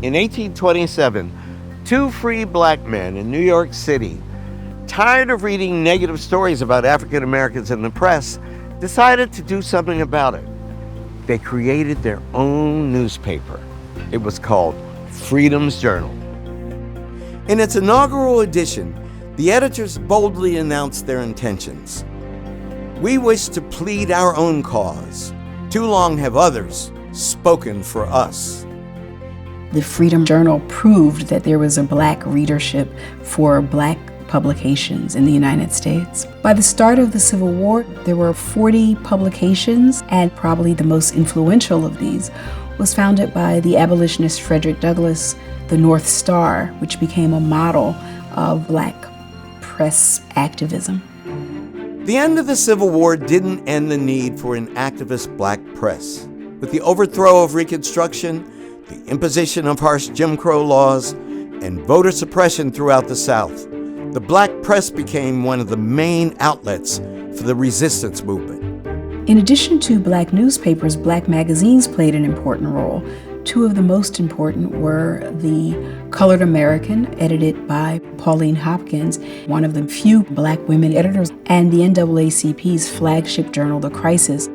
In 1827, two free black men in New York City, tired of reading negative stories about African Americans in the press, decided to do something about it. They created their own newspaper. It was called Freedom's Journal. In its inaugural edition, the editors boldly announced their intentions. We wish to plead our own cause. Too long have others spoken for us. The Freedom Journal proved that there was a black readership for black publications in the United States. By the start of the Civil War, there were 40 publications, and probably the most influential of these was founded by the abolitionist Frederick Douglass, the North Star, which became a model of black press activism. The end of the Civil War didn't end the need for an activist black press. With the overthrow of Reconstruction, the imposition of harsh Jim Crow laws, and voter suppression throughout the South, the black press became one of the main outlets for the resistance movement. In addition to black newspapers, black magazines played an important role. Two of the most important were the Colored American, edited by Pauline Hopkins, one of the few black women editors, and the NAACP's flagship journal, The Crisis.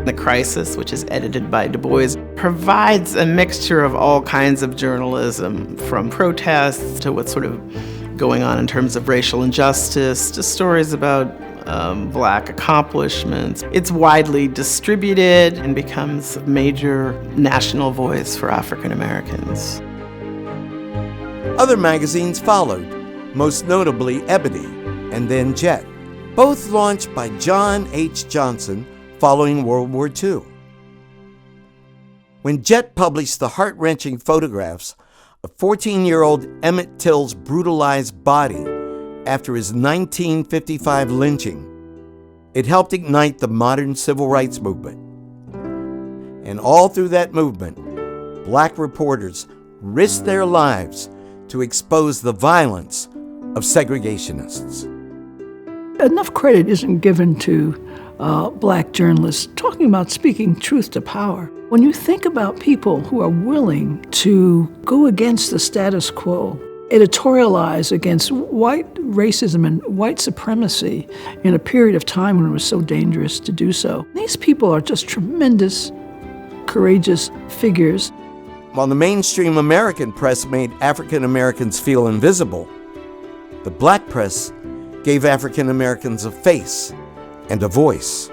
The Crisis, which is edited by Du Bois, provides a mixture of all kinds of journalism, from protests to what's sort of going on in terms of racial injustice, to stories about black accomplishments. It's widely distributed and becomes a major national voice for African Americans. Other magazines followed, most notably Ebony and then Jet, both launched by John H. Johnson following World War II. When Jet published the heart-wrenching photographs of 14-year-old Emmett Till's brutalized body after his 1955 lynching, it helped ignite the modern civil rights movement. And all through that movement, black reporters risked their lives to expose the violence of segregationists. Enough credit isn't given to black journalists talking about speaking truth to power. When you think about people who are willing to go against the status quo, editorialize against white racism and white supremacy in a period of time when it was so dangerous to do so, these people are just tremendous, courageous figures. While the mainstream American press made African Americans feel invisible, the black press gave African Americans a face and a voice.